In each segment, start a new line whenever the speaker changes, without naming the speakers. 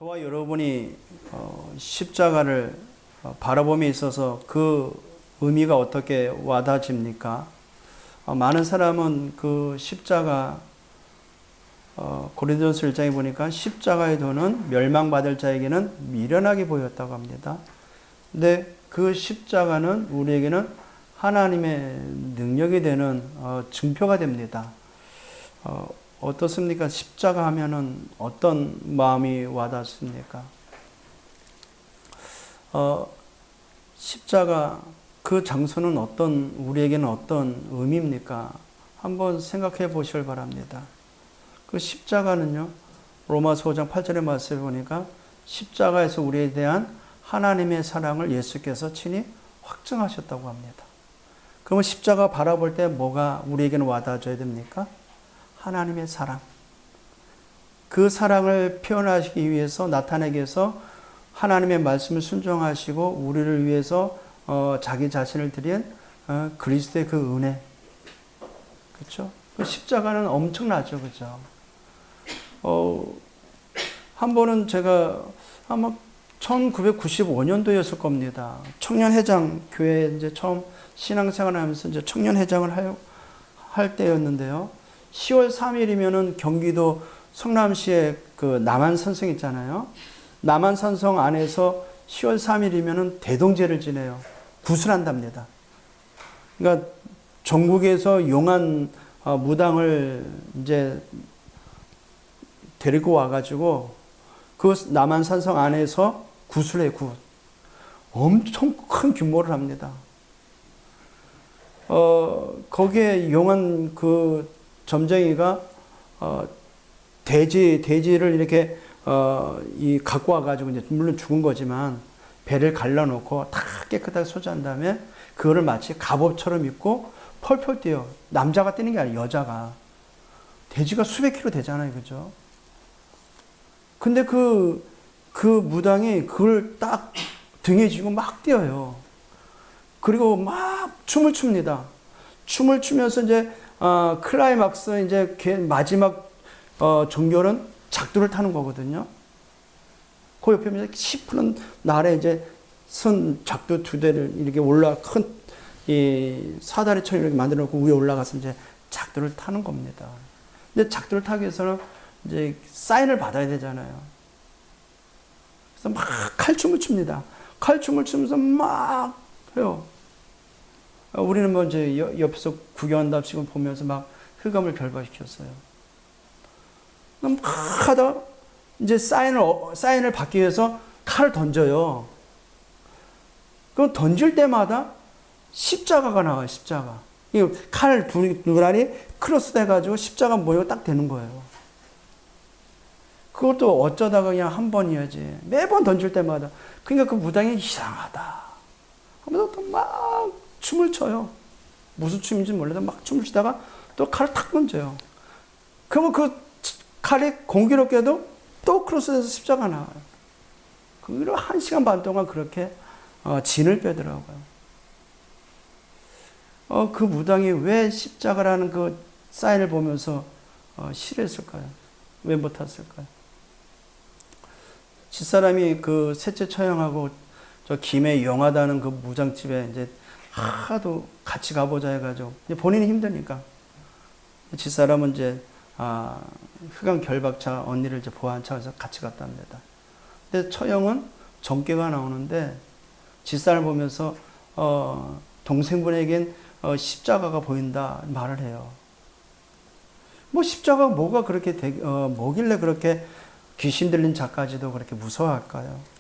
저와 여러분이 십자가를 바라봄에 있어서 그 의미가 어떻게 와닿습니까? 많은 사람은 그 십자가 고린도전서 1장에 보니까 십자가의 도는 멸망받을 자에게는 미련하게 보였다고 합니다. 근데 그 십자가는 우리에게는 하나님의 능력이 되는 증표가 됩니다. 어떻습니까? 십자가 하면은 어떤 마음이 와닿습니까? 십자가 그 장소는 우리에게는 어떤 의미입니까? 한번 생각해 보시길 바랍니다. 그 십자가는요, 로마서 5장 8절의 말씀에 보니까 십자가에서 우리에 대한 하나님의 사랑을 예수께서 친히 확증하셨다고 합니다. 그러면 십자가 바라볼 때 뭐가 우리에게는 와닿아줘야 됩니까? 하나님의 사랑. 그 사랑을 표현하시기 위해서 나타내기 위해서 하나님의 말씀을 순종하시고 우리를 위해서 자기 자신을 드린 그리스도의 그 은혜. 그렇죠? 그 십자가는 엄청나죠. 그죠? 한 번은 제가 아마 1995년도였을 겁니다. 청년회장 교회에 이제 처음 신앙생활 하면서 이제 청년회장을 할 때였는데요. 10월 3일이면은 경기도 성남시에 그 남한산성 있잖아요. 남한산성 안에서 10월 3일이면은 대동제를 지내요. 구슬한답니다. 그러니까 전국에서 용한 무당을 이제 데리고 와가지고 그 남한산성 안에서 구슬해 엄청 큰 규모를 합니다. 거기에 용한 그 점쟁이가 돼지를 이렇게 갖고 와가지고 이제 물론 죽은 거지만 배를 갈라놓고 다 깨끗하게 소지한 다음에 그거를 마치 갑옷처럼 입고 펄펄 뛰어. 남자가 뛰는 게 아니라 여자가. 돼지가 수백 킬로 되잖아요, 그죠? 근데 그 무당이 그걸 딱 등에 지고 막 뛰어요. 그리고 막 춤을 춥니다. 춤을 추면서 이제 클라이막스 이제 마지막 종결은 작두를 타는 거거든요. 그 옆에 시 푸른 날에 이제 선 작두 두 대를 이렇게 큰 이 사다리처럼 이렇게 만들어 놓고 위에 올라가서 이제 작두를 타는 겁니다. 근데 작두를 타기 위해서는 이제 사인을 받아야 되잖아요. 그래서 막 칼춤을 춥니다. 칼춤을 추면서 막 해요. 우리는 뭐 이제 옆에서 구경한답시고 보면서 막 흑암을 결박시켰어요. 막 하다가 이제 사인을 받기 위해서 칼을 던져요. 그럼 던질 때마다 십자가가 나와요, 십자가. 이 칼 두날이 크로스 돼가지고 십자가 모양 딱 되는 거예요. 그것도 어쩌다가 그냥 한 번이어야지. 매번 던질 때마다. 그러니까 그 무당이 이상하다 하면서 또 막 춤을 춰요. 무슨 춤인지 몰라도 막 춤을 추다가 또 칼을 탁 던져요. 그러면 그 칼이 공교롭게도 또 크로스돼서 십자가 나와요. 그리고 1시간 반 동안 그렇게 진을 빼더라고요. 그 무당이 왜 십자가라는 그 사인을 보면서 싫어했을까요? 왜 못 탔을까요? 집사람이 그 셋째 처형하고 저 김해 영화다는 그 무장집에 이제 하도 같이 가보자 해가지고 본인이 힘드니까 집사람은 이제 흑암 결박차 언니를 이제 보호한 차에서 같이 갔답니다. 근데 처형은 정계가 나오는데 집사람을 보면서 동생분에겐 십자가가 보인다 말을 해요. 뭐 십자가 뭐가 그렇게 뭐길래 그렇게 귀신 들린 자까지도 그렇게 무서워할까요?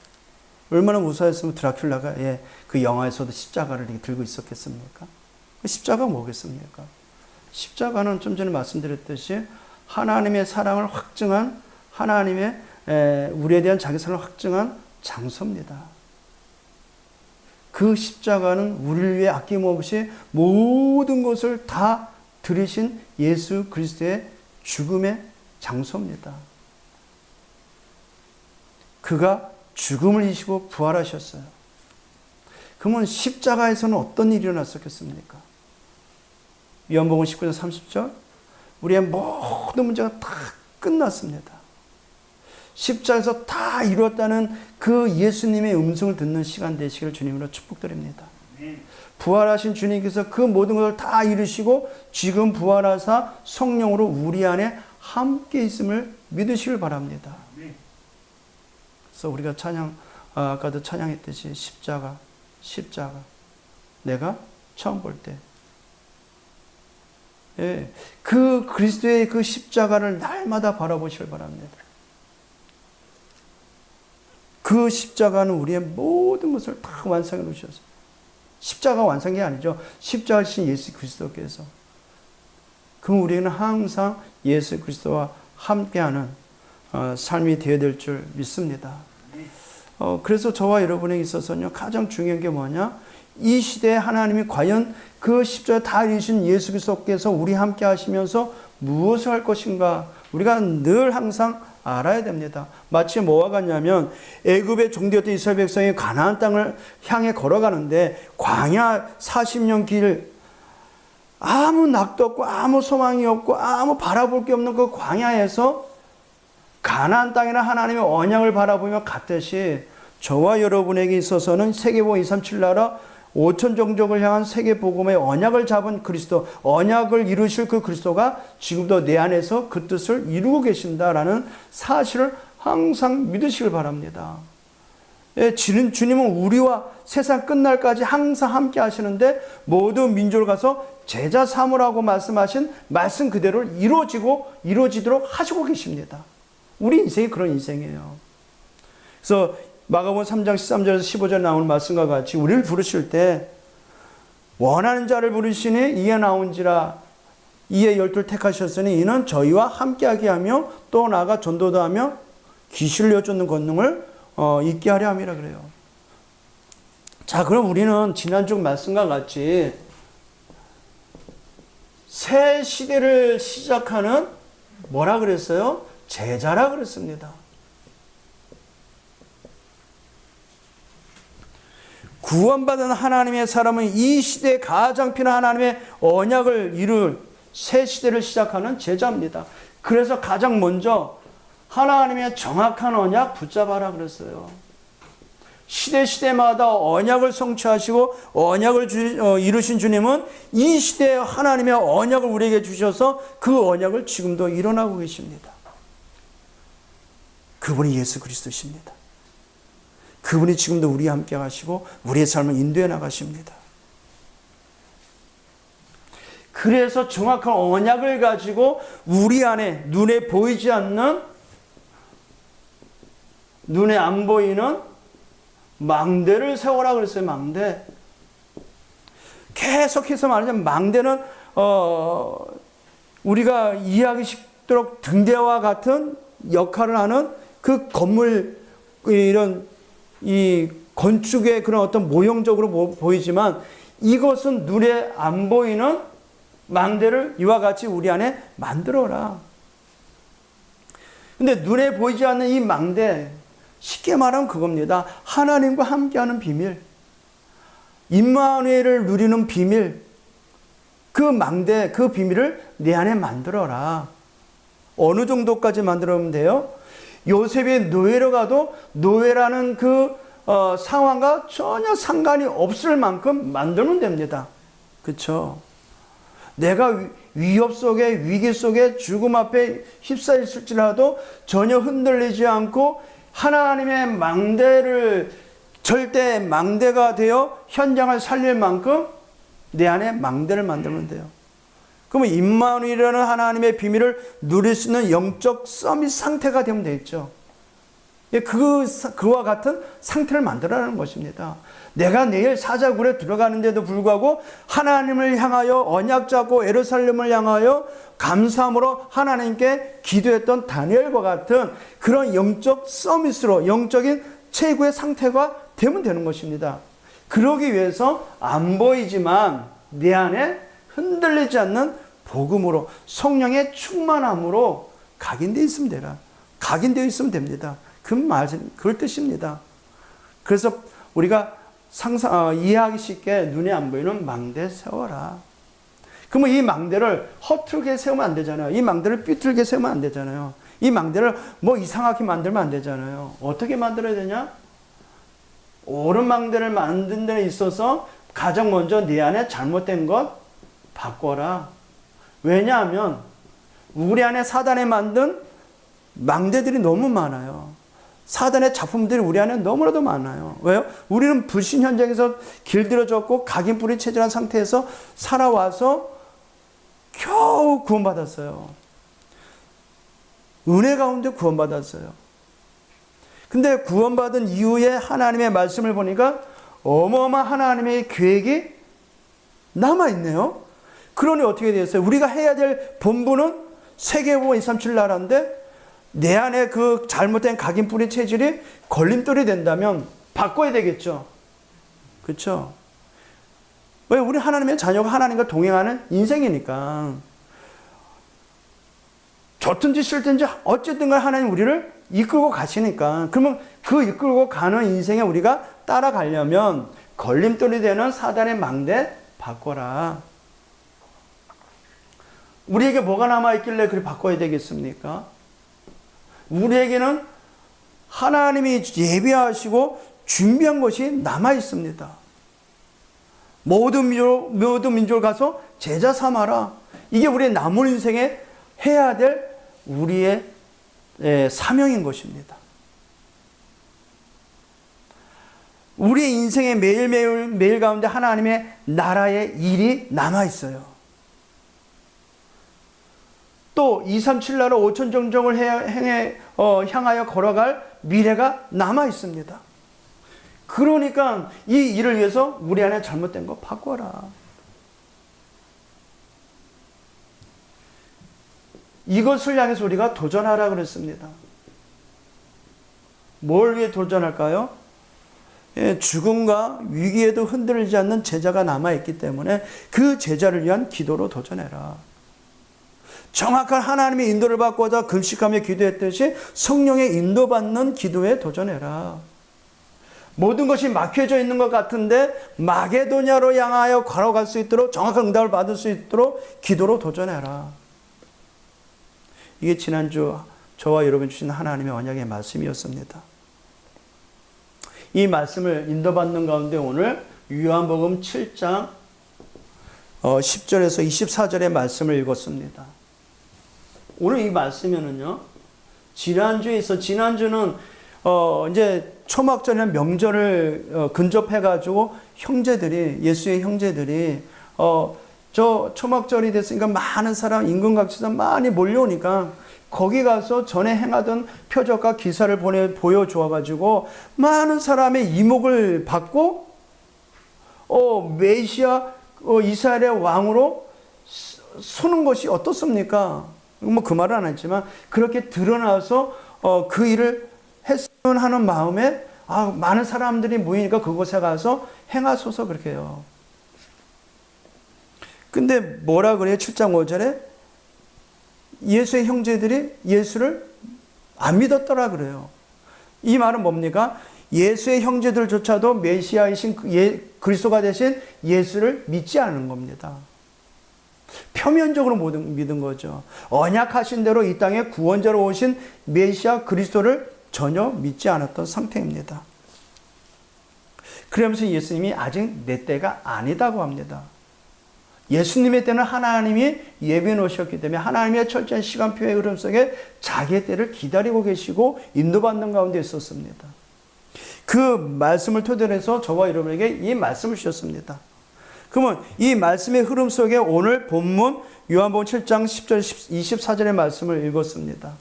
얼마나 무서워했으면 드라큘라가 그 영화에서도 십자가를 이렇게 들고 있었겠습니까? 십자가 뭐겠습니까? 십자가는 좀 전에 말씀드렸듯이 하나님의 사랑을 확증한 하나님의 우리에 대한 자기 사랑을 확증한 장소입니다. 그 십자가는 우리를 위해 아낌없이 모든 것을 다 들이신 예수 그리스도의 죽음의 장소입니다. 그가 죽음을 이기시고 부활하셨어요. 그러면 십자가에서는 어떤 일이 일어났었겠습니까? 요한복음 19장 30절 우리의 모든 문제가 다 끝났습니다. 십자가에서 다 이루었다는 그 예수님의 음성을 듣는 시간 되시기를 주님으로 축복드립니다. 부활하신 주님께서 그 모든 것을 다 이루시고 지금 부활하사 성령으로 우리 안에 함께 있음을 믿으시길 바랍니다. 그래서 우리가 아까도 찬양했듯이 십자가 내가 처음 볼 때 그 그리스도의 그 십자가를 날마다 바라보시길 바랍니다. 그 십자가는 우리의 모든 것을 다 완성해 놓으셨어요. 십자가 완성이 아니죠. 십자가신 예수 그리스도께서. 그럼 우리는 항상 예수 그리스도와 함께하는 삶이 되어야 될 줄 믿습니다. 그래서 저와 여러분에게 있어서는요, 가장 중요한 게 뭐냐? 이 시대에 하나님이 과연 그 십자가 다 이루신 예수 그리스도께서 우리 함께 하시면서 무엇을 할 것인가? 우리가 늘 항상 알아야 됩니다. 마치 뭐와 같냐면 애굽의 종되었던 이스라엘 백성이 가나안 땅을 향해 걸어가는데 광야 40년 길, 아무 낙도 없고 아무 소망이 없고 아무 바라볼 게 없는 그 광야에서 가나안 땅이나 하나님의 언약을 바라보며 갔듯이 저와 여러분에게 있어서는 세계복음 237 나라 5천 종족을 향한 세계복음의 언약을 잡은 그리스도, 언약을 이루실 그 그리스도가 지금도 내 안에서 그 뜻을 이루고 계신다라는 사실을 항상 믿으시길 바랍니다. 주님은 우리와 세상 끝날까지 항상 함께 하시는데 모든 민족을 가서 제자 삼으라고 말씀하신 말씀 그대로 이루어지도록 하시고 계십니다. 우리 인생이 그런 인생이에요. 그래서 마가복음 3장 13절에서 15절 나오는 말씀과 같이 우리를 부르실 때 원하는 자를 부르시니 이에 나온지라 이에 12를 택하셨으니 이는 저희와 함께하게 하며 또 나아가 전도도 하며 귀신을 내쫓는 권능을 있게 하려 함이라 그래요. 자, 그럼 우리는 지난주 말씀과 같이 새 시대를 시작하는 뭐라 그랬어요? 제자라 그랬습니다. 구원받은 하나님의 사람은 이 시대에 가장 필요한 하나님의 언약을 이룰 새 시대를 시작하는 제자입니다. 그래서 가장 먼저 하나님의 정확한 언약 붙잡아라 그랬어요. 시대마다 언약을 성취하시고 언약을 이루신 주님은 이 시대에 하나님의 언약을 우리에게 주셔서 그 언약을 지금도 일어나고 계십니다. 그분이 예수 그리스도십니다. 그분이 지금도 우리와 함께 하시고 우리의 삶을 인도해 나가십니다. 그래서 정확한 언약을 가지고 우리 안에 눈에 보이지 않는, 눈에 안 보이는 망대를 세워라 그랬어요. 망대. 계속해서 말하자면 망대는 우리가 이해하기 쉽도록 등대와 같은 역할을 하는 그 건물, 이런 이 건축의 그런 어떤 모형적으로 보이지만 이것은 눈에 안 보이는 망대를 이와 같이 우리 안에 만들어라. 근데 눈에 보이지 않는 이 망대, 쉽게 말하면 그겁니다. 하나님과 함께하는 비밀, 임마누엘을 누리는 비밀, 그 망대, 그 비밀을 내 안에 만들어라. 어느 정도까지 만들어면 돼요? 요셉이 노예로 가도 노예라는 그 상황과 전혀 상관이 없을 만큼 만들면 됩니다. 그렇죠? 내가 위협 속에, 위기 속에, 죽음 앞에 휩싸였을지라도 전혀 흔들리지 않고 하나님의 망대를, 절대 망대가 되어 현장을 살릴 만큼 내 안에 망대를 만들면 돼요. 그러면 임마누엘이라는 하나님의 비밀을 누릴 수 있는 영적 서밋 상태가 되면 되겠죠. 그와 같은 상태를 만들어라는 것입니다. 내가 내일 사자굴에 들어가는데도 불구하고 하나님을 향하여 언약 잡고 예루살렘을 향하여 감사함으로 하나님께 기도했던 다니엘과 같은 그런 영적 서밋으로, 영적인 최고의 상태가 되면 되는 것입니다. 그러기 위해서 안 보이지만 내 안에 흔들리지 않는 복음으로, 성령의 충만함으로 각인되어 있으면 되라. 각인되어 있으면 됩니다. 그럴 뜻입니다. 그래서 우리가 이해하기 쉽게 눈에 안 보이는 망대 세워라. 그러면 이 망대를 허투루게 세우면 안 되잖아요. 이 망대를 삐뚤게 세우면 안 되잖아요. 이 망대를 뭐 이상하게 만들면 안 되잖아요. 어떻게 만들어야 되냐? 옳은 망대를 만든 데 있어서 가장 먼저 네 안에 잘못된 것 바꿔라. 왜냐하면 우리 안에 사단이 만든 망대들이 너무 많아요. 사단의 작품들이 우리 안에 너무나도 많아요. 왜요? 우리는 불신 현장에서 길들여졌고 각인뿌리 체질한 상태에서 살아와서 겨우 구원받았어요. 은혜 가운데 구원받았어요. 근데 구원받은 이후에 하나님의 말씀을 보니까 어마어마한 하나님의 계획이 남아있네요. 그러니 어떻게 되었어요? 우리가 해야 될 본분은 세계보고 237 나라인데 내 안에 그 잘못된 각인뿌리 체질이 걸림돌이 된다면 바꿔야 되겠죠. 그렇죠? 왜? 우리 하나님의 자녀가 하나님과 동행하는 인생이니까. 좋든지 싫든지 어쨌든 간 하나님 우리를 이끌고 가시니까. 그러면 그 이끌고 가는 인생에 우리가 따라가려면 걸림돌이 되는 사단의 망대 바꿔라. 우리에게 뭐가 남아있길래 그렇게 바꿔야 되겠습니까? 우리에게는 하나님이 예비하시고 준비한 것이 남아있습니다. 모든 민족을 가서 제자 삼아라. 이게 우리의 남은 인생에 해야 될 우리의 사명인 것입니다. 우리의 인생의 매일 가운데 하나님의 나라의 일이 남아있어요. 또 237 나라 5천 정정을 향하여 걸어갈 미래가 남아 있습니다. 그러니까 이 일을 위해서 우리 안에 잘못된 거 바꿔라. 이것을 향해서 우리가 도전하라 그랬습니다. 뭘 위해 도전할까요? 죽음과 위기에도 흔들리지 않는 제자가 남아있기 때문에 그 제자를 위한 기도로 도전해라. 정확한 하나님의 인도를 받고자 금식하며 기도했듯이 성령의 인도받는 기도에 도전해라. 모든 것이 막혀져 있는 것 같은데 마게도냐로 향하여 걸어갈 수 있도록 정확한 응답을 받을 수 있도록 기도로 도전해라. 이게 지난주 저와 여러분 주신 하나님의 언약의 말씀이었습니다. 이 말씀을 인도받는 가운데 오늘 요한복음 7장 10절에서 24절의 말씀을 읽었습니다. 오늘 이 말씀에는요, 지난주는 이제 초막절이나 명절을 근접해가지고 예수의 형제들이 저 초막절이 됐으니까 많은 사람, 임금각시에서 많이 몰려오니까 거기 가서 전에 행하던 표적과 기사를 보여주어가지고 많은 사람의 이목을 받고 메시아 이스라엘의 왕으로 서는 것이 어떻습니까? 뭐 그 말은 안 했지만 그렇게 드러나서 그 일을 했으면 하는 마음에 많은 사람들이 모이니까 그곳에 가서 행하소서 그렇게 해요. 근데 뭐라 그래요? 7장 5절에 예수의 형제들이 예수를 안 믿었더라 그래요. 이 말은 뭡니까? 예수의 형제들조차도 메시아이신 그리스도가 되신 예수를 믿지 않은 겁니다. 표면적으로 믿은 거죠. 언약하신 대로 이 땅에 구원자로 오신 메시아 그리스도를 전혀 믿지 않았던 상태입니다. 그러면서 예수님이 아직 내 때가 아니다고 합니다. 예수님의 때는 하나님이 예비해 놓으셨기 때문에 하나님의 철저한 시간표의 흐름 속에 자기의 때를 기다리고 계시고 인도받는 가운데 있었습니다. 그 말씀을 토대로 해서 저와 여러분에게 이 말씀을 주셨습니다. 그러면 이 말씀의 흐름 속에 오늘 본문 요한복음 7장 10절 24절의 말씀을 읽었습니다.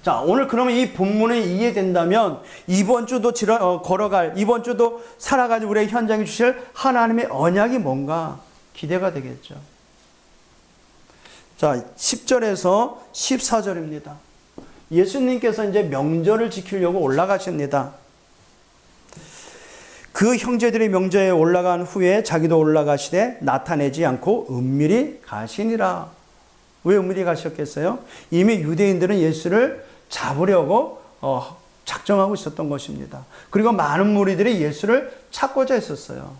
자, 오늘 그러면 이 본문이 이해된다면 이번 주도 이번 주도 살아가는 우리의 현장에 주실 하나님의 언약이 뭔가 기대가 되겠죠. 자, 10절에서 14절입니다. 예수님께서 이제 명절을 지키려고 올라가십니다. 그 형제들이 명절에 올라간 후에 자기도 올라가시되 나타내지 않고 은밀히 가시니라. 왜 은밀히 가셨겠어요? 이미 유대인들은 예수를 잡으려고 작정하고 있었던 것입니다. 그리고 많은 무리들이 예수를 찾고자 했었어요.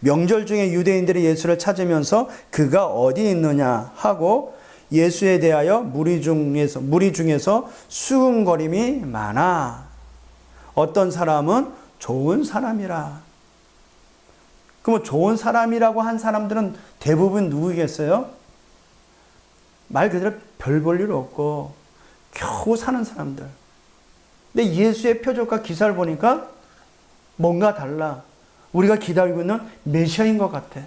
명절 중에 유대인들이 예수를 찾으면서 그가 어디 있느냐 하고 예수에 대하여 무리 중에서 수군거림이 많아. 어떤 사람은 좋은 사람이라. 그럼 좋은 사람이라고 한 사람들은 대부분 누구겠어요? 말 그대로 별 볼 일 없고 겨우 사는 사람들. 근데 예수의 표적과 기사를 보니까 뭔가 달라. 우리가 기다리고 있는 메시아인 것 같아.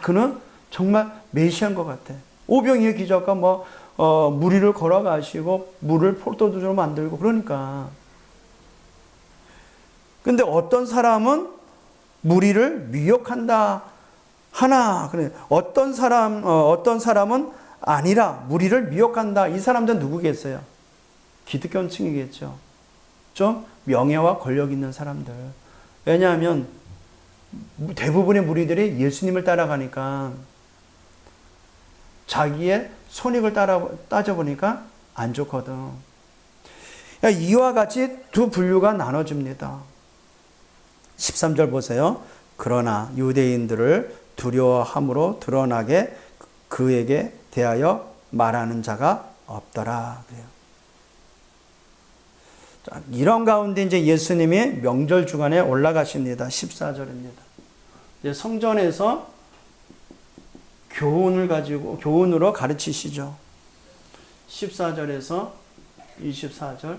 그는 정말 메시아인 것 같아. 오병이의 기적과 무리를 걸어가시고 물을 포도주로 만들고 그러니까. 근데 어떤 사람은 무리를 미혹한다 하나. 그래. 어떤 사람은 아니라 무리를 미혹한다. 이 사람들은 누구겠어요? 기득권층이겠죠. 좀 명예와 권력 있는 사람들. 왜냐하면 대부분의 무리들이 예수님을 따라가니까 자기의 손익을 따져보니까 안 좋거든. 이와 같이 두 분류가 나눠집니다. 13절 보세요. 그러나 유대인들을 두려워함으로 드러나게 그에게 대하여 말하는 자가 없더라. 그래요. 자, 이런 가운데 이제 예수님이 명절 주간에 올라가십니다. 14절입니다. 성전에서 교훈으로 가르치시죠. 14절에서 24절.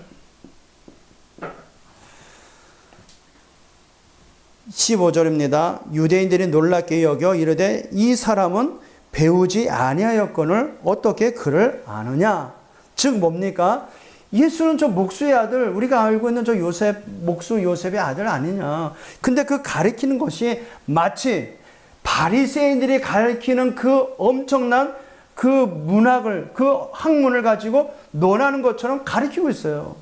15절입니다. 유대인들이 놀랍게 여겨 이르되 이 사람은 배우지 아니하였거늘 어떻게 그를 아느냐. 즉 뭡니까? 예수는 저 목수의 아들, 우리가 알고 있는 저 목수 요셉의 아들 아니냐. 근데 그 가르치는 것이 마치 바리새인들이 가르치는 그 엄청난 그 문학을, 그 학문을 가지고 논하는 것처럼 가르치고 있어요.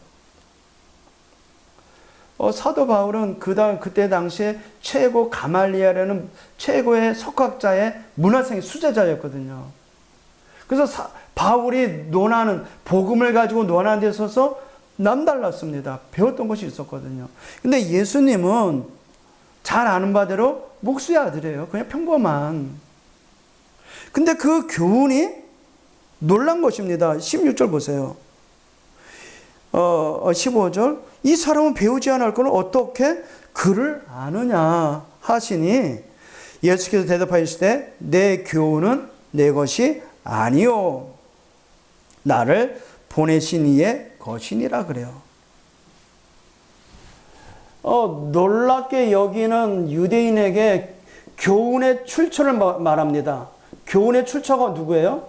사도 바울은 그때 당시에 최고 가말리엘이라는 최고의 석학자의 문화생 수제자였거든요. 그래서 바울이 논하는 복음을 가지고 논하는 데 있어서 남달랐습니다. 배웠던 것이 있었거든요. 근데 예수님은 잘 아는 바대로 목수의 아들이에요. 그냥 평범한. 근데 그 교훈이 놀란 것입니다. 16절 보세요. 15절. 이 사람은 배우지 않을 거는 어떻게 그를 아느냐 하시니 예수께서 대답하시되 내 교훈은 내 것이 아니요 나를 보내신 이의 것이니라 그래요. 놀랍게 여기는 유대인에게 교훈의 출처를 말합니다. 교훈의 출처가 누구예요?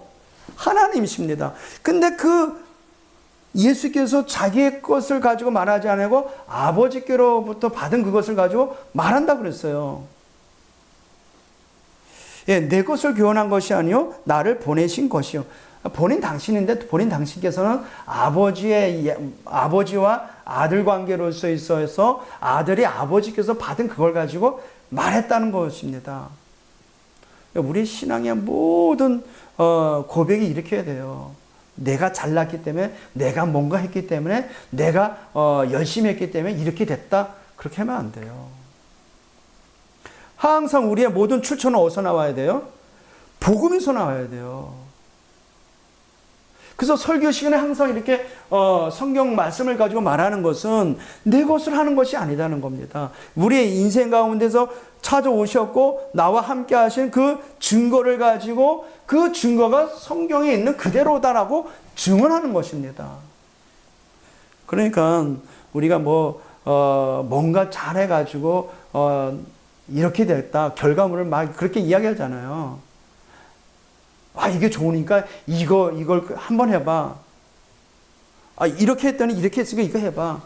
하나님이십니다. 근데 예수께서 자기의 것을 가지고 말하지 않고 아버지께로부터 받은 그것을 가지고 말한다 그랬어요. 내 것을 교훈한 것이 아니요 나를 보내신 것이요. 본인 당신인데 본인 당신께서는 아버지와 아들 관계로서 있어서 아들이 아버지께서 받은 그걸 가지고 말했다는 것입니다. 우리 신앙의 모든 고백이 이렇게 해야 돼요. 내가 잘났기 때문에, 내가 뭔가 했기 때문에, 내가 열심히 했기 때문에 이렇게 됐다. 그렇게 하면 안 돼요. 항상 우리의 모든 출처는 어디서 나와야 돼요? 복음에서 나와야 돼요. 그래서 설교 시간에 항상 이렇게 성경 말씀을 가지고 말하는 것은 내 것을 하는 것이 아니라는 겁니다. 우리의 인생 가운데서 찾아오셨고 나와 함께 하신 그 증거를 가지고 그 증거가 성경에 있는 그대로다라고 증언하는 것입니다. 그러니까 우리가 뭔가 잘해가지고 이렇게 됐다 결과물을 막 그렇게 이야기하잖아요. 이게 좋으니까 이걸 한번 해봐. 이렇게 했더니 이렇게 했으니까 이거 해봐.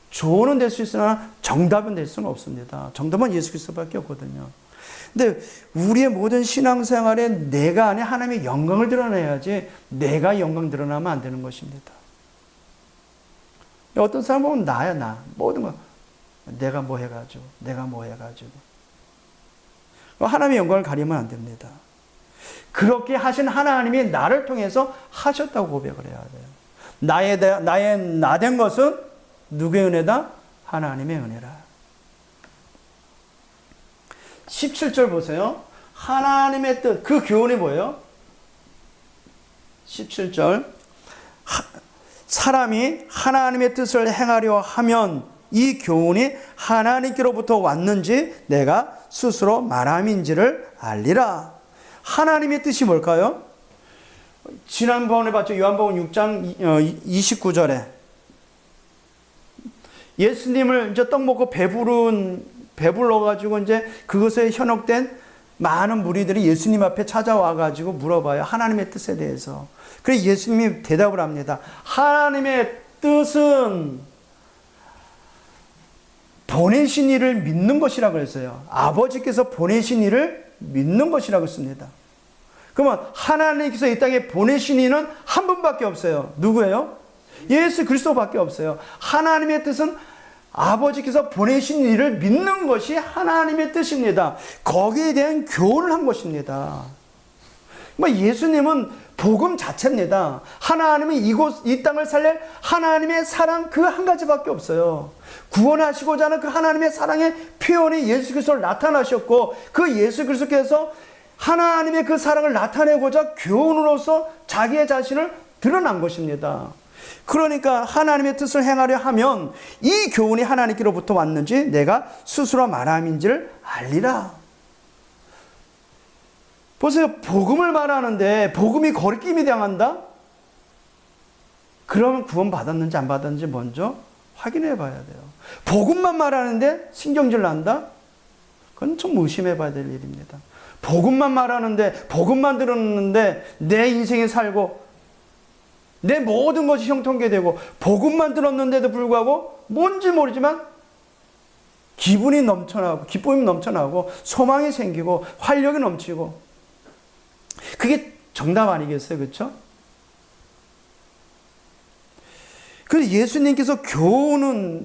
조언은 될 수 있으나 정답은 될 수는 없습니다. 정답은 예수 그리스도밖에 없거든요. 근데 우리의 모든 신앙생활에 내가 아닌 하나님의 영광을 드러내야지 내가 영광 드러나면 안 되는 것입니다. 어떤 사람은 보면 나야 나. 모든 거 내가 뭐 해가지고 하나님의 영광을 가리면 안 됩니다. 그렇게 하신 하나님이 나를 통해서 하셨다고 고백을 해야 돼요. 나의 나된 것은 누구의 은혜다? 하나님의 은혜라. 17절 보세요. 하나님의 뜻, 그 교훈이 뭐예요? 17절. 사람이 하나님의 뜻을 행하려 하면 이 교훈이 하나님께로부터 왔는지 내가 스스로 말함인지를 알리라. 하나님의 뜻이 뭘까요? 지난번에 봤죠. 요한복음 6장 29절에 예수님을 이제 떡 먹고 배불러가지고 이제 그것에 현혹된 많은 무리들이 예수님 앞에 찾아와가지고 물어봐요. 하나님의 뜻에 대해서. 그래서 예수님이 대답을 합니다. 하나님의 뜻은 보내신 이를 믿는 것이라고 했어요. 아버지께서 보내신 이를 믿는 것이라고 했습니다. 그러면 하나님께서 이 땅에 보내신 이는 한 분밖에 없어요. 누구예요? 예수 그리스도밖에 없어요. 하나님의 뜻은 아버지께서 보내신 이를 믿는 것이 하나님의 뜻입니다. 거기에 대한 교훈을 한 것입니다. 예수님은 복음 자체입니다. 하나님이 이 땅을 살릴 하나님의 사랑 그 한 가지밖에 없어요. 구원하시고자 하는 그 하나님의 사랑의 표현이 예수 그리스도로 나타나셨고, 그 예수 그리스도께서 하나님의 그 사랑을 나타내고자 교훈으로서 자기의 자신을 드러난 것입니다. 그러니까 하나님의 뜻을 행하려 하면 이 교훈이 하나님께로부터 왔는지 내가 스스로 말함인지를 알리라. 보세요. 복음을 말하는데 복음이 거리낌이 당한다? 그러면 구원 받았는지 안 받았는지 먼저 확인해 봐야 돼요. 복음만 말하는데 신경질 난다? 그건 좀 의심해 봐야 될 일입니다. 복음만 말하는데, 복음만 들었는데 내 인생에 살고 내 모든 것이 형통되고 복음만 들었는데도 불구하고 뭔지 모르지만 기쁨이 넘쳐나고 소망이 생기고 활력이 넘치고, 그게 정답 아니겠어요? 그렇죠? 그래서 예수님께서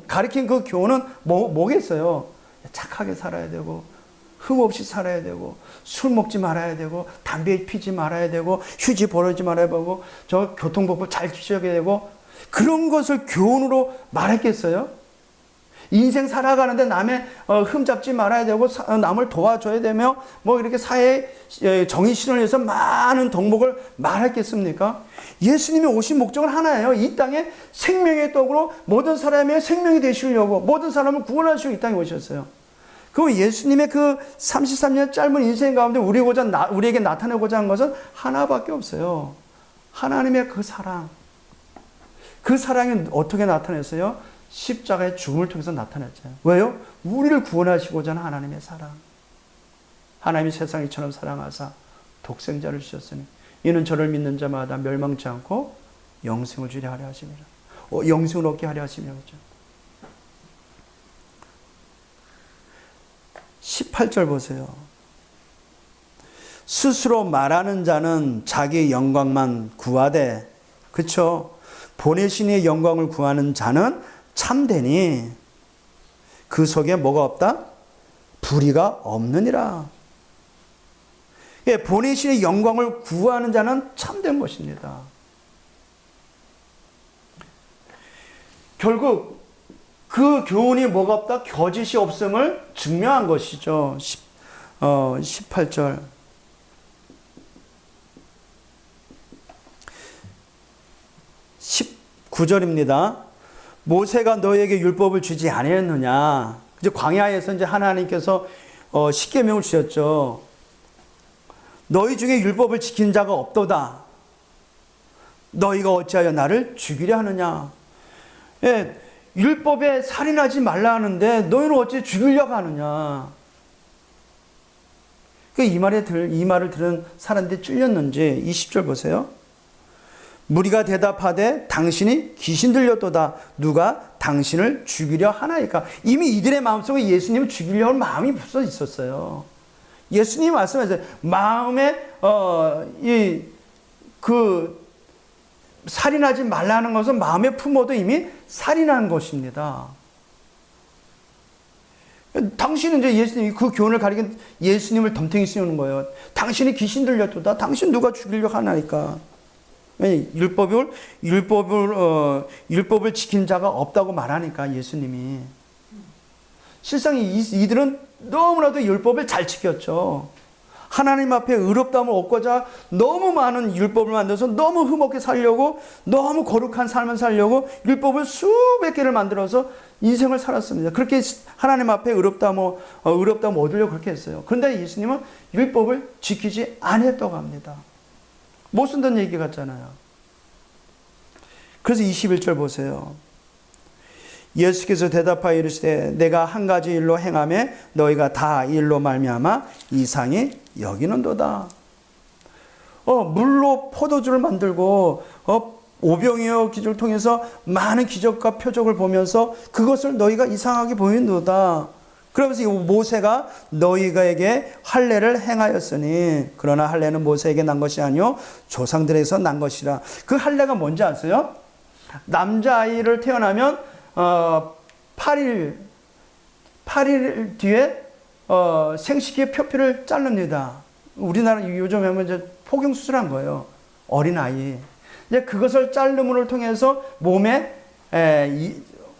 가르친 그 교훈은 뭐겠어요? 착하게 살아야 되고, 흠 없이 살아야 되고, 술 먹지 말아야 되고, 담배 피지 말아야 되고, 휴지 버리지 말아야 되고, 저 교통법을 잘 지켜야 되고, 그런 것을 교훈으로 말했겠어요? 인생 살아가는데 남의 흠 잡지 말아야 되고, 남을 도와줘야 되며, 이렇게 사회 정의 실현을 위해서 많은 덕목을 말했겠습니까? 예수님이 오신 목적은 하나예요. 이 땅에 생명의 떡으로 모든 사람의 생명이 되시려고, 모든 사람을 구원하시고 이 땅에 오셨어요. 그럼 예수님의 그 33년 짧은 인생 가운데 우리에게 나타내고자 하는 것은 하나밖에 없어요. 하나님의 그 사랑. 그 사랑이 어떻게 나타냈어요? 십자가의 죽음을 통해서 나타났잖아요. 왜요? 우리를 구원하시고자 하는 하나님의 사랑. 하나님이 세상을 이처럼 사랑하사 독생자를 주셨으니 이는 저를 믿는 자마다 멸망치 않고 영생을 주려 하려 하심이라. 영생을 얻게 하려 하심이라. 그렇죠? 18절 보세요. 스스로 말하는 자는 자기의 영광만 구하되, 그렇죠? 보내신 이의 영광을 구하는 자는 참되니 그 속에 뭐가 없다? 불의가 없느니라. 예, 보내신 이의 영광을 구하는 자는 참된 것입니다. 결국 그 교훈이 뭐가 없다? 거짓이 없음을 증명한 것이죠. 18절. 19절입니다. 모세가 너에게 율법을 주지 아니했느냐. 이제 광야에서 이제 하나님께서 십계명을 주셨죠. 너희 중에 율법을 지킨 자가 없도다. 너희가 어찌하여 나를 죽이려 하느냐. 예, 율법에 살인하지 말라 하는데 너희는 어찌 죽이려고 하느냐. 이 말을 들은 사람들이 찔렸는지 20절 보세요. 무리가 대답하되 당신이 귀신 들렸도다. 누가 당신을 죽이려 하나이까. 이미 이들의 마음속에 예수님을 죽이려는 마음이 벌써 있었어요. 예수님이 말씀하셨어요. 마음에 살인하지 말라는 것은 마음에 품어도 이미 살인한 것입니다. 당신은 이제 예수님, 그 교훈을 가리킨 예수님을 덤탱이 씌우는 거예요. 당신이 귀신 들렸도다. 당신 누가 죽이려 하나이까. 율법을 지킨 자가 없다고 말하니까 예수님이. 실상 이들은 너무나도 율법을 잘 지켰죠. 하나님 앞에 의롭다함을 얻고자 너무 많은 율법을 만들어서 너무 흠없게 살려고, 너무 거룩한 삶을 살려고 율법을 수백 개를 만들어서 인생을 살았습니다. 그렇게 하나님 앞에 의롭다함을 얻으려고 그렇게 했어요. 그런데 예수님은 율법을 지키지 않았다고 합니다. 못 쓴다는 얘기 같잖아요. 그래서 21절 보세요. 예수께서 대답하여 이르시되 내가 한 가지 일로 행하매 너희가 다 일로 말미암아 이상히 여기는도다. 물로 포도주를 만들고 오병이어 기적을 통해서 많은 기적과 표적을 보면서 그것을 너희가 이상하게 보이는도다. 그러면서 이 모세가 너희에게 할례를 행하였으니 그러나 할례는 모세에게 난 것이 아니요 조상들에게서 난 것이라. 그 할례가 뭔지 아세요? 남자아이를 태어나면 8일 뒤에 생식기의 표피를 자릅니다. 우리나라 요즘 하면 이제 포경 수술한 거예요. 어린아이. 이제 그것을 자름을 통해서 몸에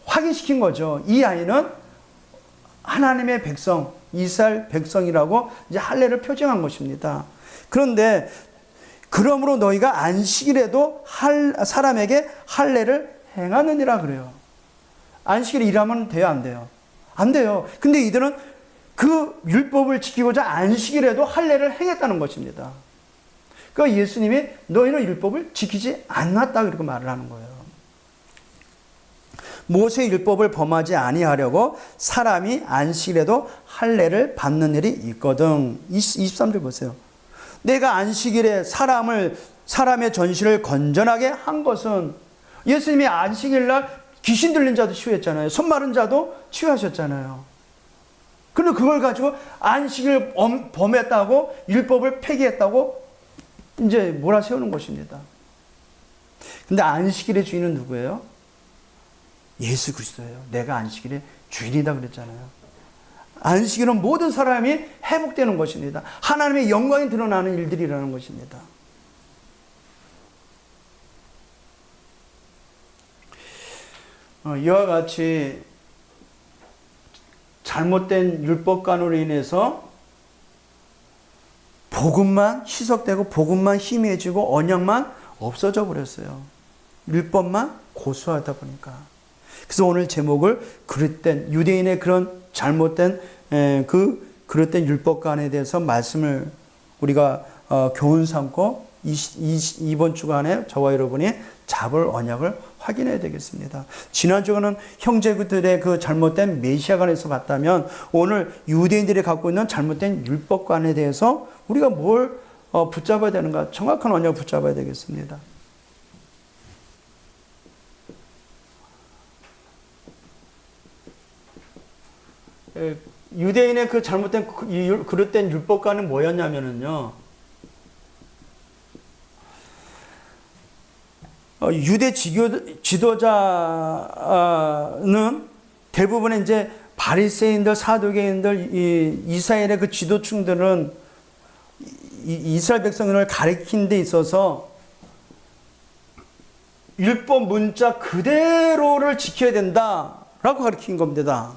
확인시킨 거죠. 이 아이는 하나님의 백성, 이스라엘 백성이라고 이제 할례를 표정한 것입니다. 그런데 그러므로 너희가 안식일에도 사람에게 할례를 행하느니라 그래요. 안식일에 일하면 돼요, 안 돼요? 안 돼요. 근데 이들은 그 율법을 지키고자 안식일에도 할례를 행했다는 것입니다. 그러니까 예수님이 너희는 율법을 지키지 않았다 그렇게 말을 하는 거예요. 모세의 율법을 범하지 아니하려고 사람이 안식일에도 할례를 받는 일이 있거든. 23절 보세요. 내가 안식일에 사람의 전신을 건전하게 한 것은, 예수님이 안식일날 귀신 들린 자도 치유했잖아요. 손 마른 자도 치유하셨잖아요. 그런데 그걸 가지고 안식일 범했다고, 율법을 폐기했다고 이제 몰아세우는 것입니다. 근데 안식일의 주인은 누구예요? 예수 그리스도예요. 내가 안식일의 주인이다 그랬잖아요. 안식일은 모든 사람이 회복되는 것입니다. 하나님의 영광이 드러나는 일들이라는 것입니다. 이와 같이 잘못된 율법관으로 인해서 복음만 희석되고 복음만 희미해지고 언약만 없어져 버렸어요. 율법만 고수하다 보니까. 그래서 오늘 제목을 그릇된 유대인의 그런 잘못된 그릇된 율법관에 대해서 말씀을 우리가 교훈 삼고 이번 주간에 저와 여러분이 잡을 언약을 확인해야 되겠습니다. 지난 주간은 형제들의 그 잘못된 메시아관에서 봤다면 오늘 유대인들이 갖고 있는 잘못된 율법관에 대해서 우리가 뭘 붙잡아야 되는가, 정확한 언약을 붙잡아야 되겠습니다. 유대인의 그 잘못된 그릇된 율법관은 뭐였냐면요, 유대 지도자는 대부분의 이제 바리새인들, 사두개인들, 이스라엘의 그 지도층들은 이스라엘 백성을 가리킨 데 있어서 율법 문자 그대로를 지켜야 된다라고 가르친 겁니다.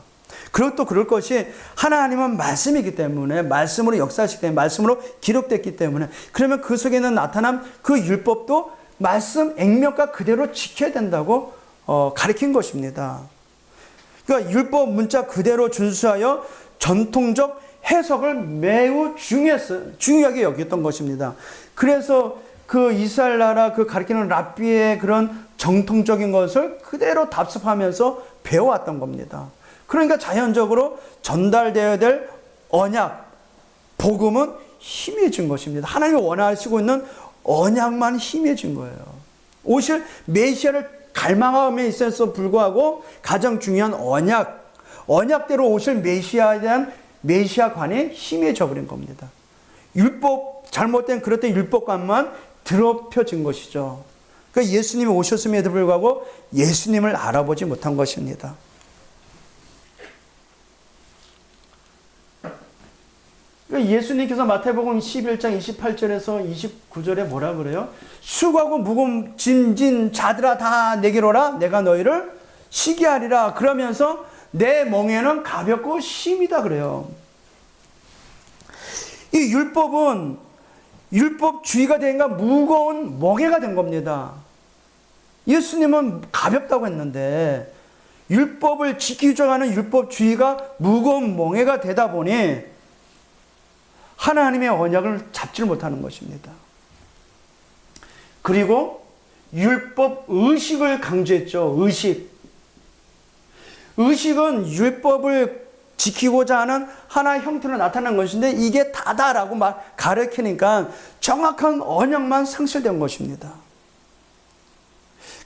그것도 그럴 것이 하나님은 말씀이기 때문에, 말씀으로 역사하시기 때문에, 말씀으로 기록됐기 때문에, 그러면 그 속에는 나타난 그 율법도 말씀 액면가 그대로 지켜야 된다고 가르친 것입니다. 그러니까 율법 문자 그대로 준수하여 전통적 해석을 매우 중요하게 여겼던 것입니다. 그래서 그 이스라엘 나라 그 가르치는 랍비의 그런 정통적인 것을 그대로 답습하면서 배워왔던 겁니다. 그러니까 자연적으로 전달되어야 될 언약, 복음은 희미해진 것입니다. 하나님이 원하시고 있는 언약만 희미해진 거예요. 오실 메시아를 갈망함에 있어서 불구하고 가장 중요한 언약대로 오실 메시아에 대한 메시아관이 희미해져 버린 겁니다. 잘못된 그릇된 율법관만 더럽혀진 것이죠. 그러니까 예수님이 오셨음에도 불구하고 예수님을 알아보지 못한 것입니다. 예수님께서 마태복음 11장 28절에서 29절에 뭐라 그래요? 수고하고 무거운 짐진 자들아 다 내게로 오라. 내가 너희를 쉬게 하리라. 그러면서 내 멍에는 가볍고 심이다 그래요. 이 율법은 율법주의가 된가 무거운 멍에가 된 겁니다. 예수님은 가볍다고 했는데 율법을 지키려고 하는 율법주의가 무거운 멍에가 되다 보니 하나님의 언약을 잡지를 못하는 것입니다. 그리고 율법 의식을 강조했죠. 의식은 율법을 지키고자 하는 하나의 형태로 나타난 것인데 이게 다다라고 막 가르치니까 정확한 언약만 상실된 것입니다.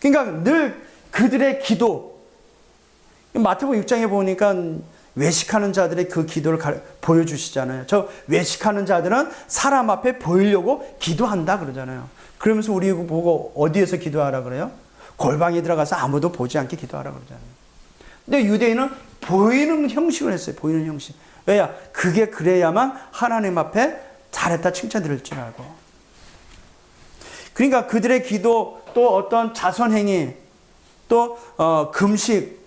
그러니까 늘 그들의 기도, 마태복음 6장에 보니까 외식하는 자들의 그 기도를 보여주시잖아요. 저 외식하는 자들은 사람 앞에 보이려고 기도한다 그러잖아요. 그러면서 우리 보고 어디에서 기도하라 그래요? 골방에 들어가서 아무도 보지 않게 기도하라 그러잖아요. 근데 유대인은 보이는 형식을 했어요. 보이는 형식. 왜냐? 그게 그래야만 하나님 앞에 잘했다 칭찬 들을 줄 알고. 그러니까 그들의 기도, 또 어떤 자선행위, 또 금식,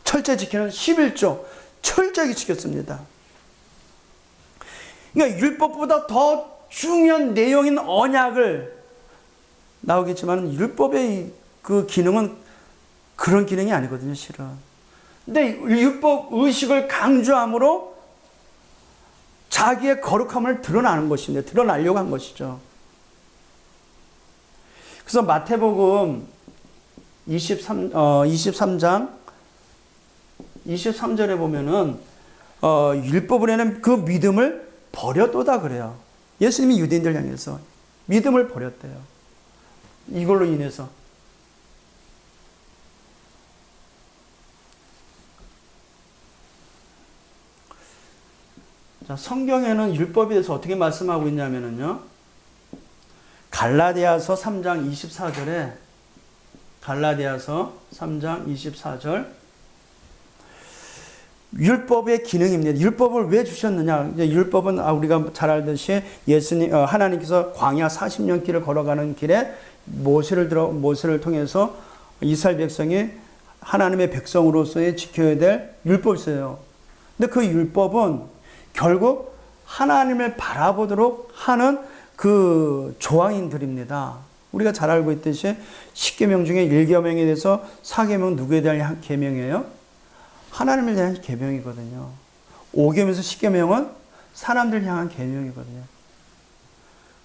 철저히 지키는 11조 철저히 지켰습니다. 그러니까 율법보다 더 중요한 내용인 언약을 나오겠지만 율법의 그 기능은 그런 기능이 아니거든요, 실은. 근데 율법 의식을 강조함으로 자기의 거룩함을 드러나는 것입니다. 드러나려고 한 것이죠. 그래서 마태복음 23장 23절에 보면은 율법으로는 그 믿음을 버렸도다 그래요. 예수님이 유대인들 향해서 믿음을 버렸대요. 이걸로 인해서. 자, 성경에는 율법에 대해서 어떻게 말씀하고 있냐면요. 갈라디아서 3장 24절에 갈라디아서 3장 24절 율법의 기능입니다. 율법을 왜 주셨느냐? 율법은 우리가 잘 알듯이 하나님께서 광야 40년 길을 걸어가는 길에 모세를 통해서 이스라엘 백성이 하나님의 백성으로서의 지켜야 될 율법이 있어요. 근데 그 율법은 결국 하나님을 바라보도록 하는 그 조항인들입니다. 우리가 잘 알고 있듯이 10계명 중에 1계명에 대해서 4계명 누구에 대한 계명이에요? 하나님을 대한 계명이거든요. 5계명에서 10계명은 사람들 향한 계명이거든요.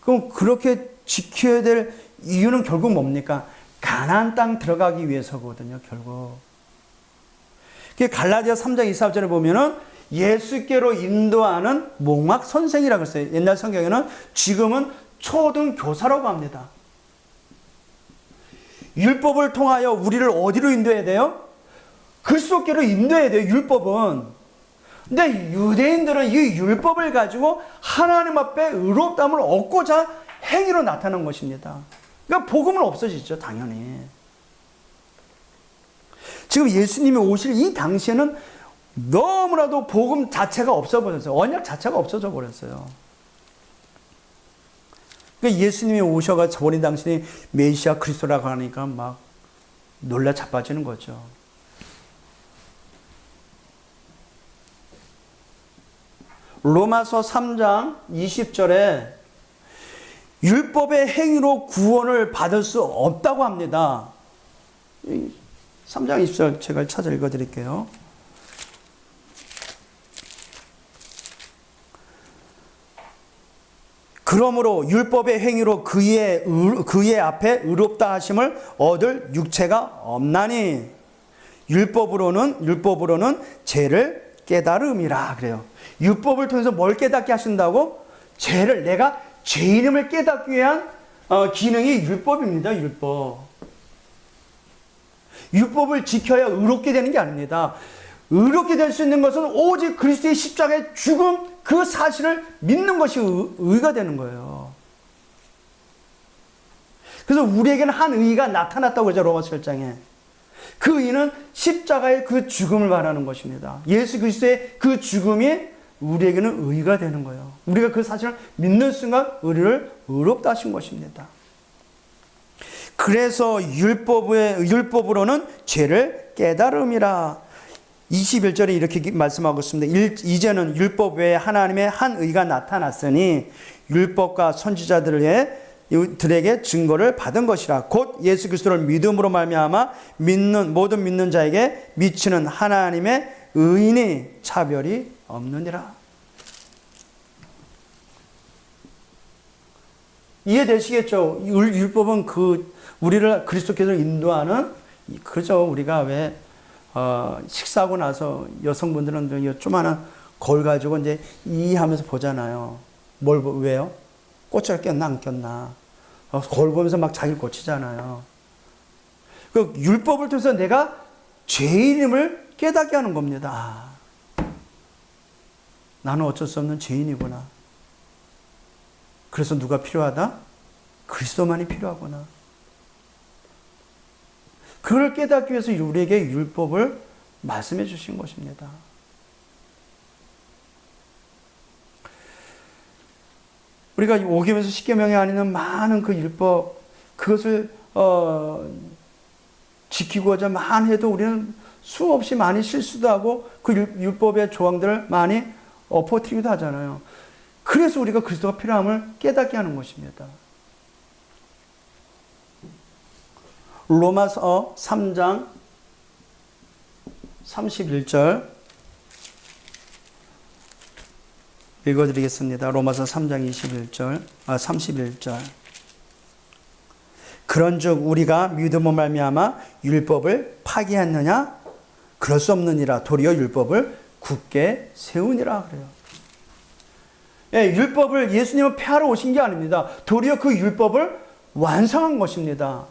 그럼 그렇게 지켜야 될 이유는 결국 뭡니까? 가나안 땅 들어가기 위해서거든요, 결국. 갈라디아 3장 24절에 보면은 예수께로 인도하는 몽학 선생이라고 했어요. 옛날 성경에는 지금은 초등교사라고 합니다. 율법을 통하여 우리를 어디로 인도해야 돼요? 그리스도께로 인도해야 돼요, 율법은. 근데 유대인들은 이 율법을 가지고 하나님 앞에 의롭다함을 얻고자 행위로 나타난 것입니다. 그러니까 복음은 없어지죠, 당연히. 지금 예수님이 오실 이 당시에는 너무나도 복음 자체가 없어버렸어요. 언약 자체가 없어져 버렸어요. 그러니까 예수님이 오셔가 버린 당신이 메시아 그리스도라고 하니까 막 놀라 자빠지는 거죠. 로마서 3장 20절에 율법의 행위로 구원을 받을 수 없다고 합니다. 3장 20절 제가 찾아 읽어드릴게요. 그러므로 율법의 행위로 그의 앞에 의롭다 하심을 얻을 육체가 없나니 율법으로는 죄를 깨달음이라 그래요. 율법을 통해서 뭘 깨닫게 하신다고? 죄를, 내가 죄인임을 깨닫기 위한 기능이 율법입니다. 율법을 지켜야 의롭게 되는 게 아닙니다. 의롭게 될 수 있는 것은 오직 그리스도의 십자가의 죽음, 그 사실을 믿는 것이 의가 되는 거예요. 그래서 우리에게는 한 의가 나타났다고 그러죠, 로마서 7장에. 그 의는 십자가의 그 죽음을 말하는 것입니다. 예수 그리스도의 그 죽음이 우리에게는 의가 되는 거예요. 우리가 그 사실을 믿는 순간 우리를 의롭다 하신 것입니다. 그래서 율법으로는 죄를 깨달음이라. 21절에 이렇게 말씀하고 있습니다. 이제는 율법 외에 하나님의 한 의가 나타났으니 율법과 선지자들에게 증거를 받은 것이라. 곧 예수 그리스도를 믿음으로 말미암아 모든 믿는 자에게 미치는 하나님의 의인이 차별이 없느니라. 이해되시겠죠? 율법은 우리를 그리스도께서 인도하는, 그죠? 우리가 왜 식사하고 나서 여성분들은 조그마한 거울 가지고 이제 하면서 보잖아요. 왜요? 꼬치가 꼈나 안 꼈나. 거울 보면서 막 자기를 고치잖아요. 그 율법을 통해서 내가 죄인임을 깨닫게 하는 겁니다. 나는 어쩔 수 없는 죄인이구나. 그래서 누가 필요하다? 그리스도만이 필요하구나. 그걸 깨닫기 위해서 우리에게 율법을 말씀해 주신 것입니다. 우리가 오경에서 십계명에 아니는 많은 그 율법, 그것을 지키고자 많이 해도 우리는 수없이 많이 실수도 하고 그 율법의 조항들을 많이 엎어뜨리기도 하잖아요. 그래서 우리가 그리스도가 필요함을 깨닫게 하는 것입니다. 로마서 3장 31절 읽어드리겠습니다. 로마서 3장 31절. 그런즉 우리가 믿음으로 말미암아 율법을 파기하느냐? 그럴 수 없느니라. 도리어 율법을 굳게 세우니라 그래요. 예, 율법을 예수님은 폐하러 오신 게 아닙니다. 도리어 그 율법을 완성한 것입니다.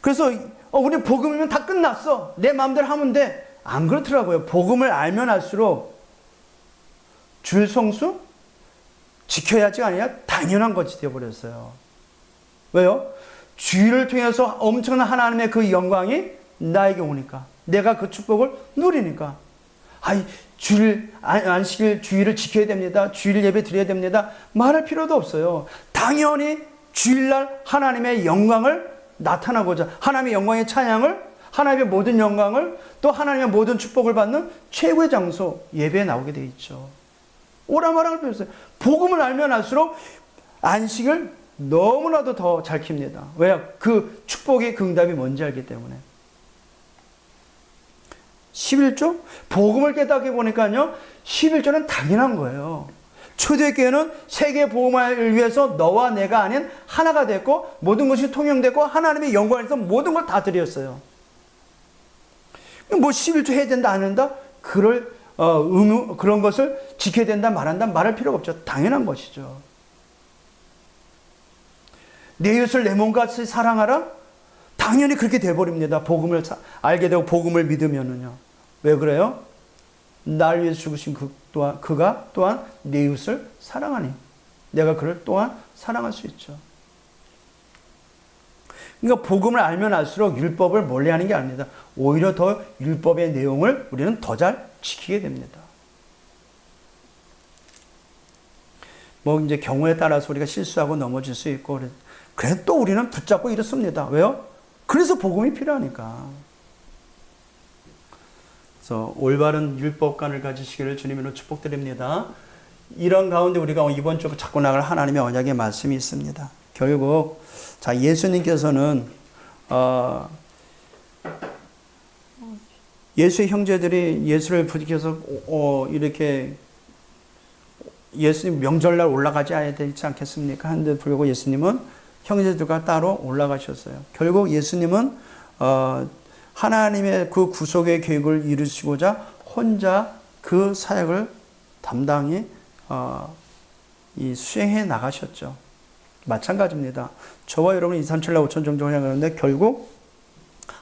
그래서 우리 복음이면 다 끝났어. 내 마음대로 하면 돼. 안 그렇더라고요. 복음을 알면 알수록 주일 성수 지켜야지가 아니라 당연한 것이 되어버렸어요. 왜요? 주일을 통해서 엄청난 하나님의 그 영광이 나에게 오니까, 내가 그 축복을 누리니까, 주일, 안식일, 주일을 지켜야 됩니다. 주일 예배 드려야 됩니다. 말할 필요도 없어요. 당연히 주일날 하나님의 영광을 나타나고자, 하나님의 영광의 찬양을, 하나님의 모든 영광을, 또 하나님의 모든 축복을 받는 최고의 장소, 예배에 나오게 되어 있죠. 오라 말할 필요 없어요. 복음을 알면 알수록 안식을 너무나도 더 잘 킵니다. 왜요? 그 축복의 그 응답이 뭔지 알기 때문에. 11조? 복음을 깨닫게 보니까요, 11조는 당연한 거예요. 초대교회는 세계 복음을 위해서 너와 내가 아닌 하나가 됐고, 모든 것이 통용됐고, 하나님의 영광을 위해서 모든 걸 다 드렸어요. 11조 해야 된다, 안 한다? 그런 것을 지켜야 된다, 말한다, 말할 필요가 없죠. 당연한 것이죠. 내 이웃을 내 몸같이 사랑하라? 당연히 그렇게 돼버립니다. 복음을 알게 되고 복음을 믿으면은요. 왜 그래요? 날 위해서 죽으신 그가 또한 내 이웃을 사랑하니 내가 그를 또한 사랑할 수 있죠. 그러니까 복음을 알면 알수록 율법을 멀리하는 게 아닙니다. 오히려 더 율법의 내용을 우리는 더 잘 지키게 됩니다. 이제 경우에 따라서 우리가 실수하고 넘어질 수 있고, 그래도 또 우리는 붙잡고 이렇습니다. 왜요? 그래서 복음이 필요하니까. 그래서 올바른 율법관을 가지시기를 주님으로 축복드립니다. 이런 가운데 우리가 이번 주 잡고 나갈 하나님의 언약의 말씀이 있습니다. 결국 예수님께서는 예수의 형제들이 예수를 부딪혀서 이렇게 예수님 명절날 올라가지 않아야 되지 않겠습니까? 하는데 불구하고 예수님은 형제들과 따로 올라가셨어요. 결국 예수님은 하나님의 그 구속의 계획을 이루시고자 혼자 그 사역을 담당히 수행해 나가셨죠. 마찬가지입니다. 저와 여러분 2, 3, 7, 8, 5천 정도 향하는데 결국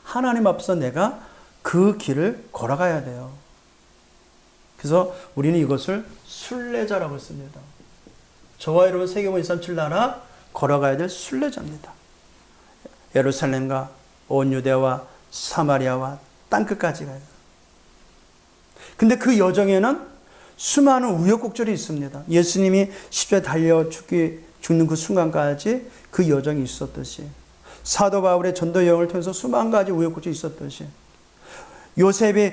하나님 앞서 내가 그 길을 걸어가야 돼요. 그래서 우리는 이것을 순례자라고 했습니다. 저와 여러분 세계본 2, 3, 7 나라 걸어가야 될 순례자입니다. 예루살렘과 온 유대와 사마리아와 땅끝까지 가요. 근데 그 여정에는 수많은 우여곡절이 있습니다. 예수님이 십자가에 달려 죽는 그 순간까지 그 여정이 있었듯이, 사도 바울의 전도 여행을 통해서 수만 가지 우여곡절이 있었듯이, 요셉이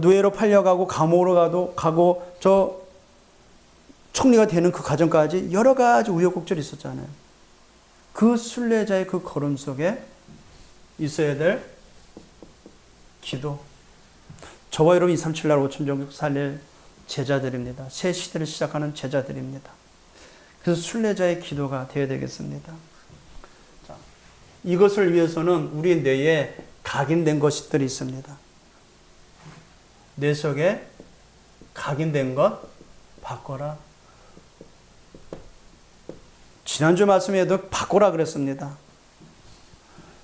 노예로 팔려가고 감옥으로 가고 저 총리가 되는 그 과정까지 여러 가지 우여곡절이 있었잖아요. 그 순례자의 그 걸음 속에 있어야 될 기도. 저와 여러분 237날 5천 종족 살릴 제자들입니다. 새 시대를 시작하는 제자들입니다. 그래서 순례자의 기도가 되어야 되겠습니다. 자, 이것을 위해서는 우리 뇌에 각인된 것들이 있습니다. 뇌 속에 각인된 것 바꿔라. 지난주 말씀에도 바꿔라 그랬습니다.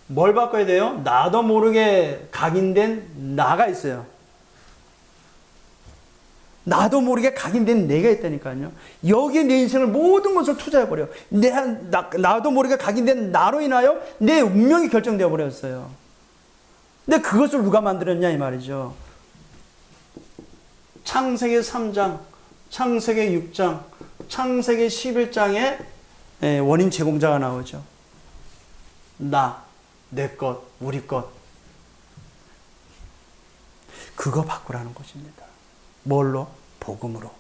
뭘 바꿔야 돼요? 나도 모르게 각인된 나가 있어요. 나도 모르게 각인된 내가 있다니까요. 여기에 내 인생을 모든 것을 투자해버려. 나도 모르게 각인된 나로 인하여 내 운명이 결정되어 버렸어요. 근데 그것을 누가 만들었냐 이 말이죠. 창세기 3장, 창세기 6장, 창세기 11장에 원인 제공자가 나오죠. 나, 내 것, 우리 것. 그거 바꾸라는 것입니다. 뭘로? 복음으로.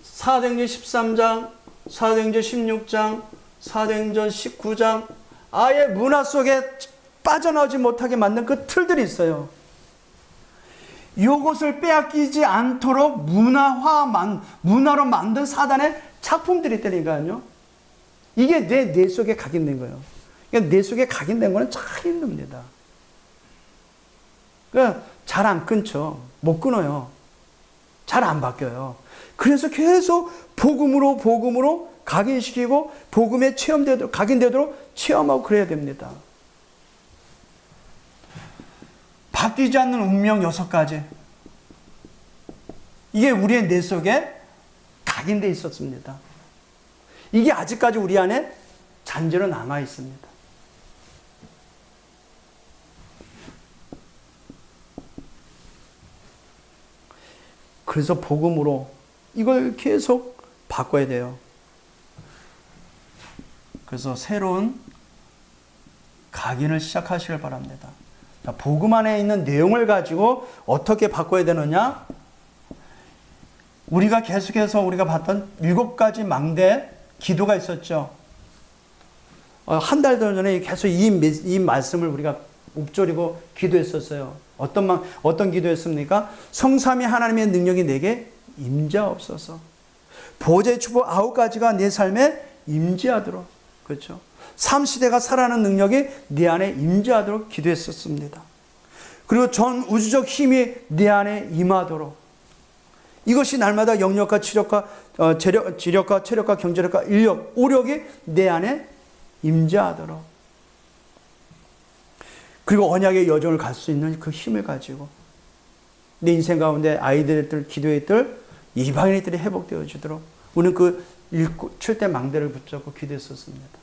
사도행전 13장, 사도행전 16장, 사도행전 19장, 아예 문화 속에 빠져나오지 못하게 만든 그 틀들이 있어요. 이것을 빼앗기지 않도록 문화로 만든 사단의 작품들이 있다니까요. 이게 내 속에 각인된 거예요. 그러니까 내 속에 각인된 거는 참 힘듭니다. 그러니까 잘 안 끊죠. 못 끊어요. 잘 안 바뀌어요. 그래서 계속 복음으로 각인시키고 복음에 각인되도록 체험하고 그래야 됩니다. 바뀌지 않는 운명 6가지. 이게 우리의 뇌 속에 각인되어 있었습니다. 이게 아직까지 우리 안에 잔재로 남아 있습니다. 그래서 복음으로 이걸 계속 바꿔야 돼요. 그래서 새로운 각인을 시작하시길 바랍니다. 자, 복음 안에 있는 내용을 가지고 어떻게 바꿔야 되느냐? 우리가 계속해서 우리가 봤던 7가지 망대 기도가 있었죠. 한 달 전에 계속 이 말씀을 우리가 읊조리고 기도했었어요. 어떤 기도였습니까? 성삼위 하나님의 능력이 내게 임재하옵소서. 보좌의 축복 9가지가 내 삶에 임재하도록. 그렇죠? 3시대가 살아나는 능력이 내 안에 임재하도록 기도했었습니다. 그리고 전 우주적 힘이 내 안에 임하도록. 이것이 날마다 영력과 지력과 지력과 체력과 경제력과 인력, 오력이 내 안에 임재하도록. 그리고 언약의 여정을 갈 수 있는 그 힘을 가지고 내 인생 가운데 아이들들, 기도의들, 이방인들이 회복되어지도록 우리는 그 7대 망대를 붙잡고 기도했었습니다.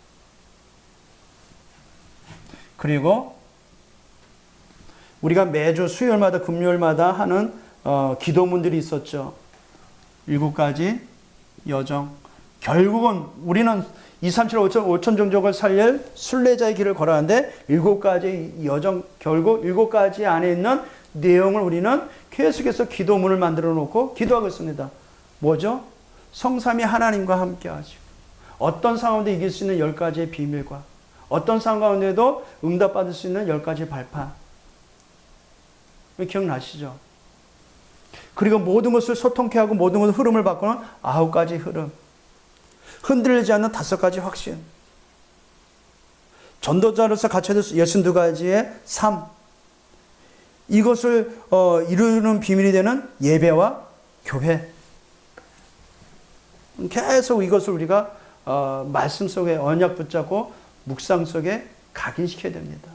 그리고 우리가 매주 수요일마다 금요일마다 하는 기도문들이 있었죠. 7가지 여정. 결국은 우리는 237 5천 종족을 살릴 순례자의 길을 걸어가는데 7가지 여정, 결국 7가지 안에 있는 내용을 우리는 계속해서 기도문을 만들어 놓고 기도하고 있습니다. 뭐죠? 성삼위 하나님과 함께 하시고 어떤 상황도 이길 수 있는 10가지의 비밀과 어떤 상황 가운데도 응답받을 수 있는 10가지 발판. 기억나시죠? 그리고 모든 것을 소통케 하고 모든 것을 흐름을 바꾸는 9가지 흐름. 흔들리지 않는 5가지 확신. 전도자로서 갖춰야 될 62가지의 삶. 이것을 이루는 비밀이 되는 예배와 교회. 계속 이것을 우리가 말씀 속에 언약 붙잡고 묵상 속에 각인시켜야 됩니다.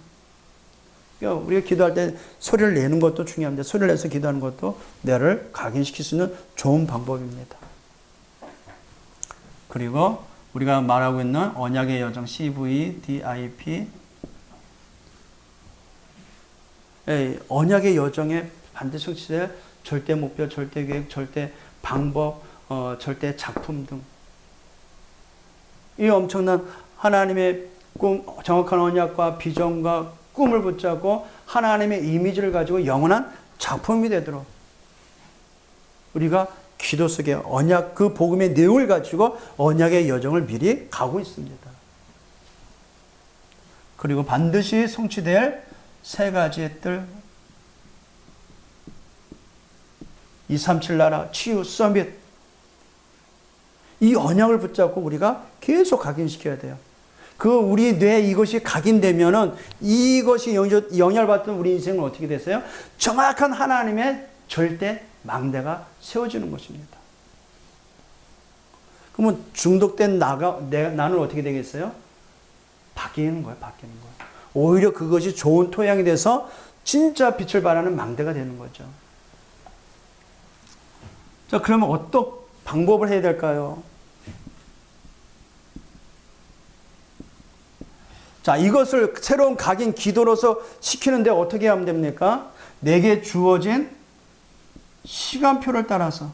그러니까 우리가 기도할 때 소리를 내는 것도 중요합니다. 소리를 내서 기도하는 것도 내를 각인시킬 수 있는 좋은 방법입니다. 그리고 우리가 말하고 있는 언약의 여정 CV, DIP 언약의 여정에 반드시 성취될 절대 목표, 절대 계획, 절대 방법, 절대 작품 등 이 엄청난 하나님의 꿈, 정확한 언약과 비전과 꿈을 붙잡고 하나님의 이미지를 가지고 영원한 작품이 되도록 우리가 기도 속에 언약, 그 복음의 내용을 가지고 언약의 여정을 미리 가고 있습니다. 그리고 반드시 성취될 세 가지의 뜰, 237 나라 치유 서밋, 이 언약을 붙잡고 우리가 계속 각인시켜야 돼요. 그 우리 뇌에 이것이 각인되면은 이것이 영향을 받던 우리 인생은 어떻게 되세요? 정확한 하나님의 절대 망대가 세워지는 것입니다. 그러면 중독된 나는 어떻게 되겠어요? 바뀌는 거예요, 바뀌는 거예요. 오히려 그것이 좋은 토양이 돼서 진짜 빛을 발하는 망대가 되는 거죠. 자, 그러면 어떤 방법을 해야 될까요? 자, 이것을 새로운 각인 기도로서 시키는데 어떻게 하면 됩니까? 내게 주어진 시간표를 따라서.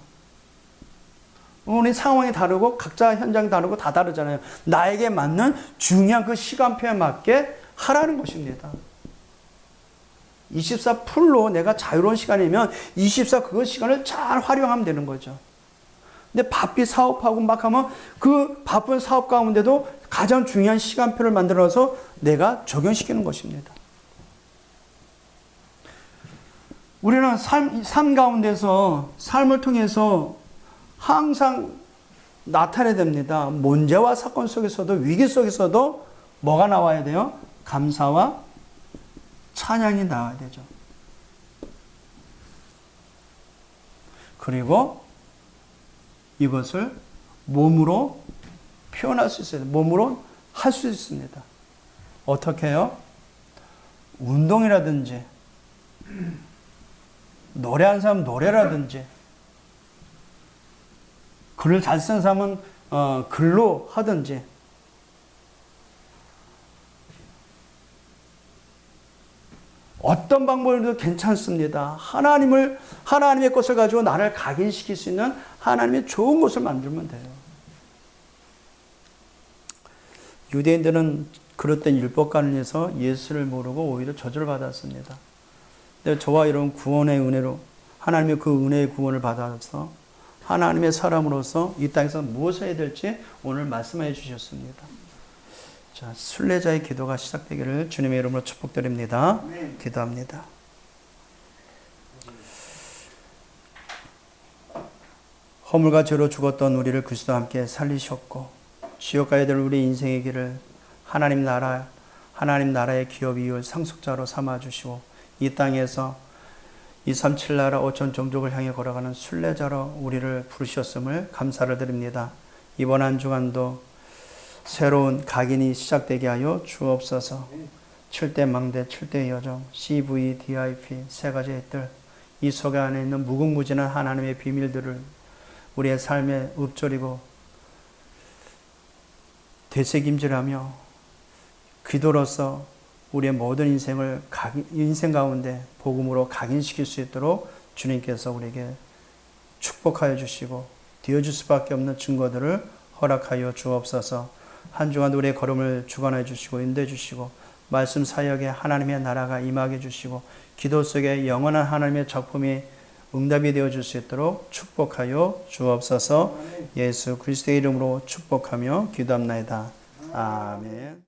우리 상황이 다르고 각자 현장이 다르고 다 다르잖아요. 나에게 맞는 중요한 그 시간표에 맞게 하라는 것입니다. 24 풀로 내가 자유로운 시간이면 24 그 시간을 잘 활용하면 되는 거죠. 근데 바삐 사업하고 막 하면 그 바쁜 사업 가운데도 가장 중요한 시간표를 만들어서 내가 적용시키는 것입니다. 우리는 삶 가운데서 삶을 통해서 항상 나타내야 됩니다. 문제와 사건 속에서도 위기 속에서도 뭐가 나와야 돼요? 감사와 찬양이 나와야 되죠. 그리고 이것을 몸으로 표현할 수 있어요. 몸으로 할 수 있습니다. 어떻게 해요? 운동이라든지 노래하는 사람 노래라든지 글을 잘 쓰는 사람은 글로 하든지 어떤 방법으로도 괜찮습니다. 하나님의 것을 가지고 나를 각인시킬 수 있는 하나님의 좋은 것을 만들면 돼요. 유대인들은 그릇된 율법관에서 예수를 모르고 오히려 저주를 받았습니다. 근데 저와 여러분 구원의 은혜로 하나님의 그 은혜의 구원을 받아서 하나님의 사람으로서 이 땅에서 무엇을 해야 될지 오늘 말씀해 주셨습니다. 자, 순례자의 기도가 시작되기를 주님의 이름으로 축복드립니다. 기도합니다. 허물과 죄로 죽었던 우리를 그리스도와 함께 살리셨고 지옥 가야 될 우리 인생의 길을 하나님 나라의 기업 이을 상속자로 삼아주시고 이 땅에서 237 나라 5천 종족을 향해 걸어가는 순례자로 우리를 부르셨음을 감사를 드립니다. 이번 한 주간도 새로운 각인이 시작되게 하여 주옵소서. 7대 망대, 7대 여정, CV, DIP 세 가지의 뜰, 이 속에 안에 있는 무궁무진한 하나님의 비밀들을 우리의 삶에 읊조리고 되새김질하며 기도로서 우리의 모든 인생 가운데 복음으로 각인시킬 수 있도록 주님께서 우리에게 축복하여 주시고 되어줄 수밖에 없는 증거들을 허락하여 주옵소서. 한 주간 우리의 걸음을 주관해 주시고 인도해 주시고 말씀 사역에 하나님의 나라가 임하게 주시고 기도 속에 영원한 하나님의 작품이 응답이 되어 줄 수 있도록 축복하여 주옵소서. 예수 그리스도의 이름으로 축복하며 기도합나이다. 아멘.